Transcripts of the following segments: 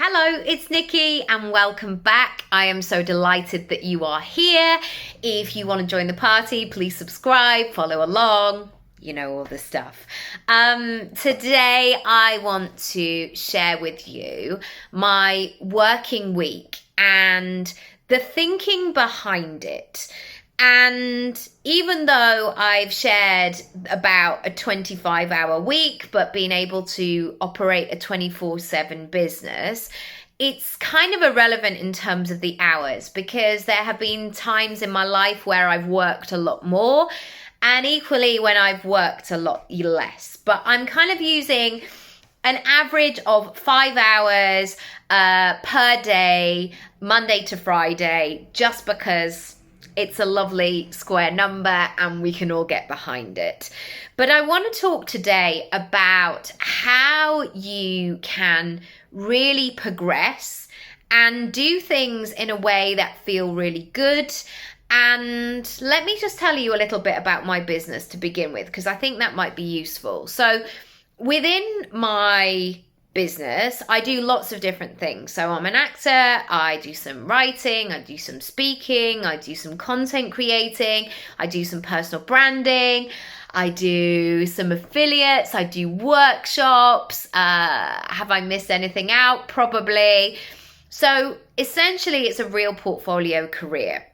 Hello, it's Nikki and welcome back. I am so delighted that you are here. If you want to join the party, please subscribe, follow along, you know, all the stuff. Today I want to share with you my working week and the thinking behind it. And even though I've shared about a 25-hour week, but being able to operate a 24/7 business, it's kind of irrelevant in terms of the hours because there have been times in my life where I've worked a lot more and equally when I've worked a lot less. But I'm kind of using an average of 5 hours per day, Monday to Friday, just because it's a lovely square number and we can all get behind it. But I want to talk today about how you can really progress and do things in a way that feel really good. And let me just tell you a little bit about my business to begin with, because I think that might be useful. So within my business, I do lots of different things. So I'm an actor, I do some writing, I do some speaking, I do some content creating, I do some personal branding, I do some affiliates, I do workshops. Have I missed anything out? Probably. So essentially it's a real portfolio career.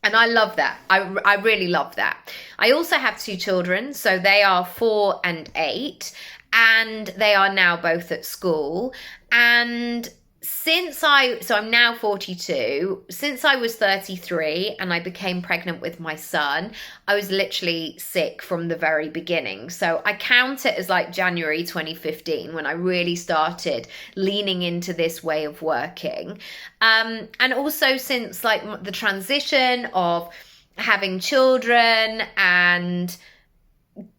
And I love that. I really love that. I also have 2 children, so they are 4 and 8. And they are now both at school. And so I'm now 42. Since I was 33 and I became pregnant with my son, I was literally sick from the very beginning. So I count it as like January 2015 when I really started leaning into this way of working. And also since like the transition of having children and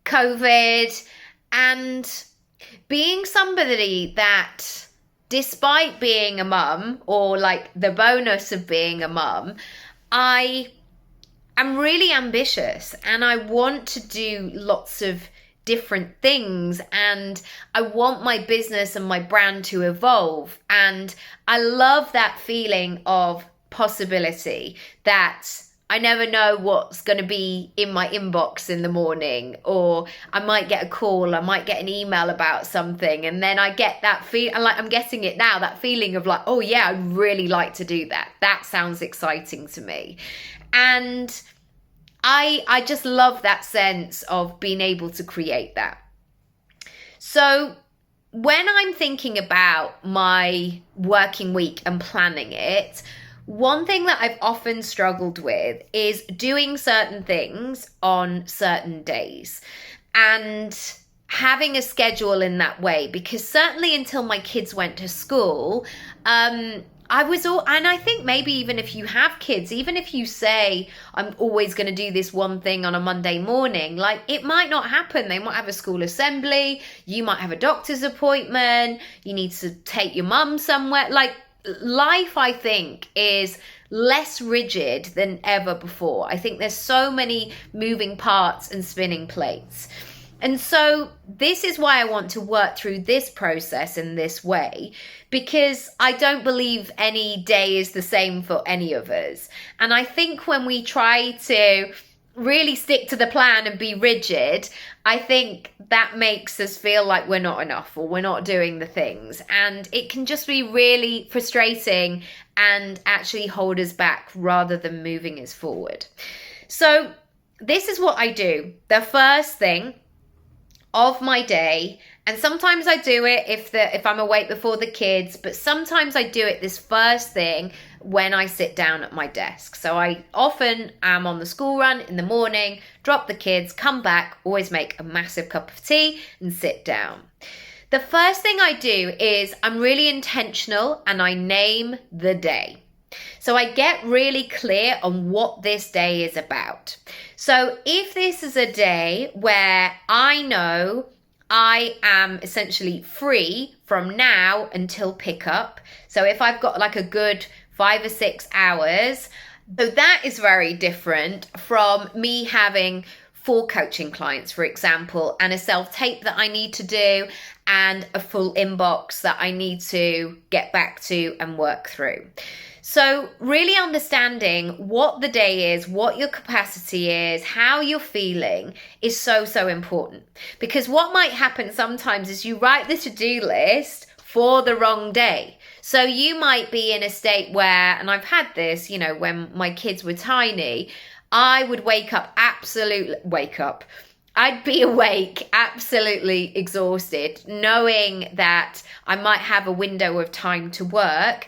COVID, and being somebody that, despite being a mum, or like the bonus of being a mum, I am really ambitious and I want to do lots of different things and I want my business and my brand to evolve. And I love that feeling of possibility, that I never know what's going to be in my inbox in the morning, or I might get a call, I might get an email about something, and then I get that feel, like I'm getting it now, that feeling of like, oh yeah, I'd really like to do that. That sounds exciting to me. And I just love that sense of being able to create that. So when I'm thinking about my working week and planning it, one thing that I've often struggled with is doing certain things on certain days and having a schedule in that way, because certainly until my kids went to school, and I think maybe even if you have kids, even if you say, I'm always going to do this one thing on a Monday morning, like it might not happen. They might have a school assembly, you might have a doctor's appointment, you need to take your mum somewhere. Like, life, I think, is less rigid than ever before. I think there's so many moving parts and spinning plates. And so this is why I want to work through this process in this way, because I don't believe any day is the same for any of us. And I think when we try to really stick to the plan and be rigid, I think that makes us feel like we're not enough or we're not doing the things. And it can just be really frustrating and actually hold us back rather than moving us forward. So this is what I do. The first thing of my day, and sometimes I do it if I'm awake before the kids, but sometimes I do it this first thing when I sit down at my desk. So I often am on the school run in the morning, drop the kids, come back, always make a massive cup of tea and sit down. The first thing I do is I'm really intentional and I name the day. So I get really clear on what this day is about. So if this is a day where I know I am essentially free from now until pickup, so if I've got like a good 5 or 6 hours, so that is very different from me having 4 coaching clients, for example, and a self-tape that I need to do, and a full inbox that I need to get back to and work through. So really understanding what the day is, what your capacity is, how you're feeling is so, so important. Because what might happen sometimes is you write the to-do list for the wrong day. So you might be in a state where, and I've had this, you know, when my kids were tiny, I'd be awake, absolutely exhausted, knowing that I might have a window of time to work.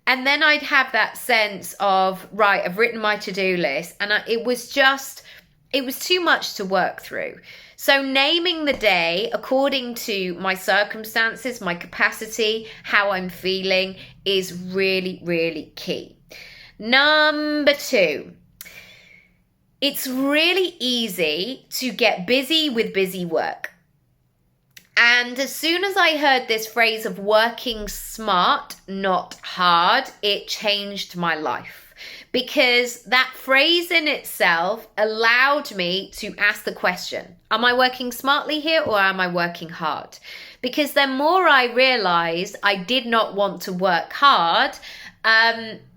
And then I'd have that sense of, right, I've written my to-do list, and it was too much to work through. So naming the day according to my circumstances, my capacity, how I'm feeling is really, really key. Number 2, it's really easy to get busy with busy work. And as soon as I heard this phrase of working smart, not hard, it changed my life. Because that phrase in itself allowed me to ask the question, am I working smartly here or am I working hard? Because the more I realized I did not want to work hard,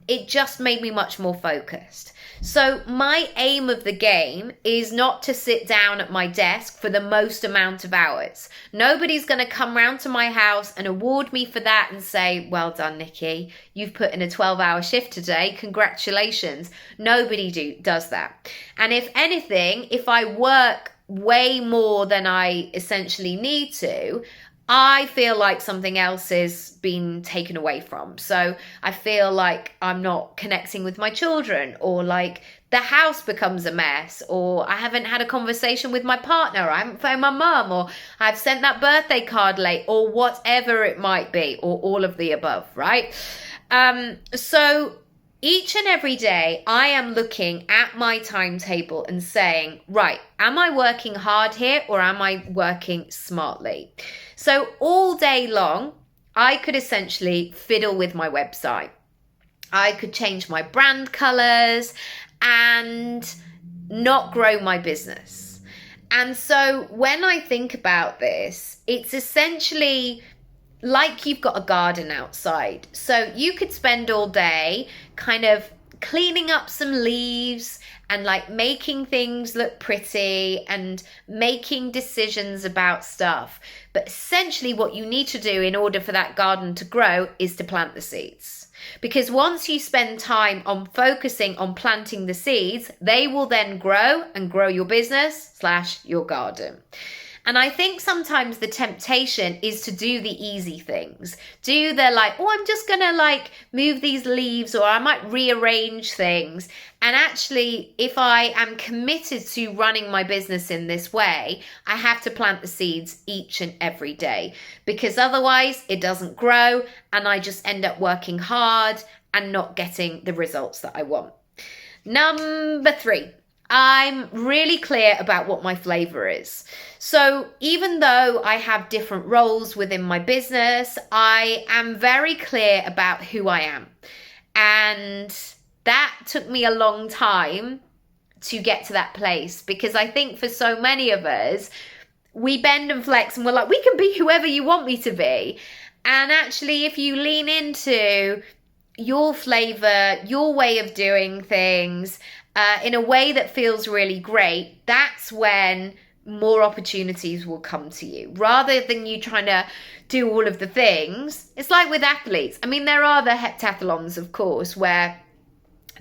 it just made me much more focused. So my aim of the game is not to sit down at my desk for the most amount of hours. Nobody's going to come round to my house and award me for that and say, well done, Nikki, you've put in a 12-hour shift today. Congratulations. Nobody does that. And if anything, if I work way more than I essentially need to, I feel like something else is being taken away from. So I feel like I'm not connecting with my children, or like the house becomes a mess, or I haven't had a conversation with my partner, I haven't phoned my mum, or I've sent that birthday card late, or whatever it might be, or all of the above, right? So each and every day I am looking at my timetable and saying, right, am I working hard here or am I working smartly? So all day long, I could essentially fiddle with my website. I could change my brand colors and not grow my business. And so when I think about this, it's essentially like you've got a garden outside. So you could spend all day kind of cleaning up some leaves and like making things look pretty and making decisions about stuff. But essentially what you need to do in order for that garden to grow is to plant the seeds. Because once you spend time on focusing on planting the seeds, they will then grow and grow your business / your garden. And I think sometimes the temptation is to do the easy things. Do the like, oh, I'm just going to like move these leaves, or I might rearrange things. And actually, if I am committed to running my business in this way, I have to plant the seeds each and every day, because otherwise it doesn't grow and I just end up working hard and not getting the results that I want. Number 3. I'm really clear about what my flavor is. So even though I have different roles within my business, I am very clear about who I am. And that took me a long time to get to that place, because I think for so many of us, we bend and flex and we're like, we can be whoever you want me to be. And actually, if you lean into your flavor, your way of doing things, in a way that feels really great, that's when more opportunities will come to you, rather than you trying to do all of the things. It's like with athletes. I mean, there are the heptathlons, of course, where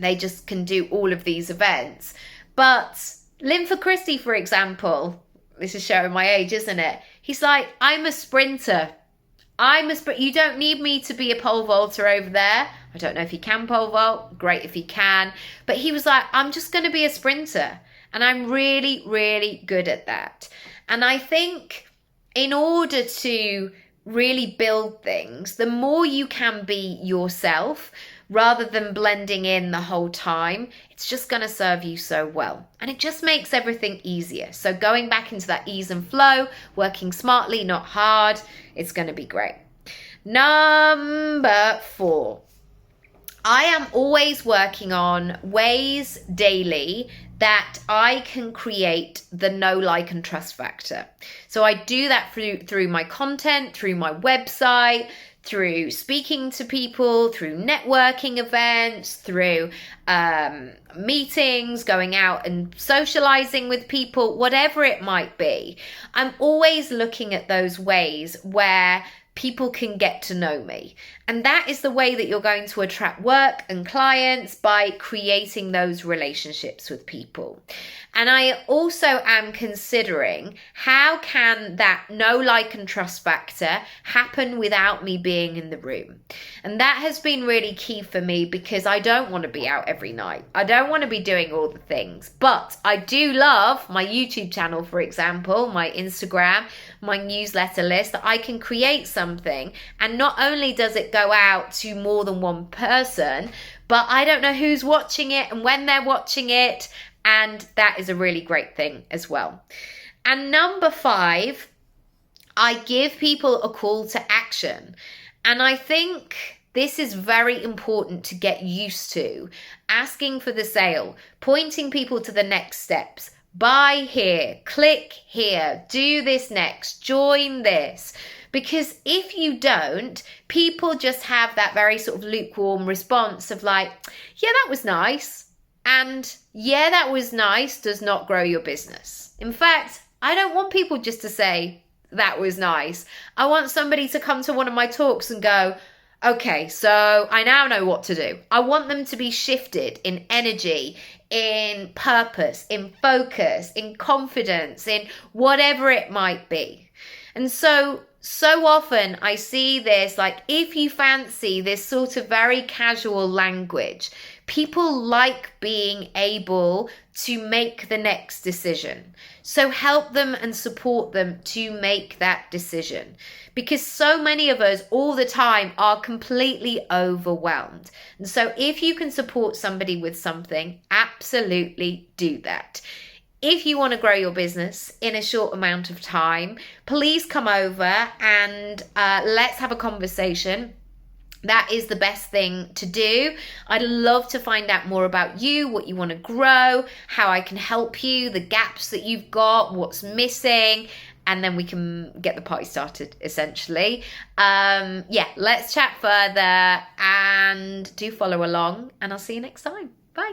they just can do all of these events. But Linford Christie, for example, this is showing my age, isn't it? He's like, I'm a sprinter. You don't need me to be a pole vaulter over there. I don't know if he can pole vault. Great if he can. But he was like, I'm just going to be a sprinter. And I'm really, really good at that. And I think in order to really build things, the more you can be yourself, rather than blending in the whole time, it's just going to serve you so well. And it just makes everything easier. So going back into that ease and flow, working smartly, not hard, it's going to be great. Number 4. I am always working on ways daily that I can create the know, like, and trust factor. So I do that through my content, through my website, through speaking to people, through networking events, through meetings, going out and socializing with people, whatever it might be. I'm always looking at those ways where people can get to know me. And that is the way that you're going to attract work and clients, by creating those relationships with people. And I also am considering, how can that know, like, and trust factor happen without me being in the room? And that has been really key for me, because I don't want to be out every night. I don't want to be doing all the things, but I do love my YouTube channel, for example, my Instagram, my newsletter list, that I can create something, and not only does it go out to more than one person, but I don't know who's watching it and when they're watching it, and that is a really great thing as well. And number 5, I give people a call to action. And I think this is very important to get used to. Asking for the sale, pointing people to the next steps. Buy here, click here, do this next, join this. Because if you don't, people just have that very sort of lukewarm response of like, yeah, that was nice. And yeah, that was nice does not grow your business. In fact, I don't want people just to say, that was nice. I want somebody to come to one of my talks and go, okay, so I now know what to do. I want them to be shifted in energy, in purpose, in focus, in confidence, in whatever it might be. And so often I see this, like, if you fancy this sort of very casual language, people like being able to make the next decision. So help them and support them to make that decision. Because so many of us all the time are completely overwhelmed. And so if you can support somebody with something, absolutely do that. If you want to grow your business in a short amount of time, please come over and let's have a conversation. That is the best thing to do. I'd love to find out more about you, what you want to grow, how I can help you, the gaps that you've got, what's missing, and then we can get the party started, essentially. Yeah, let's chat further, and do follow along, and I'll see you next time. Bye.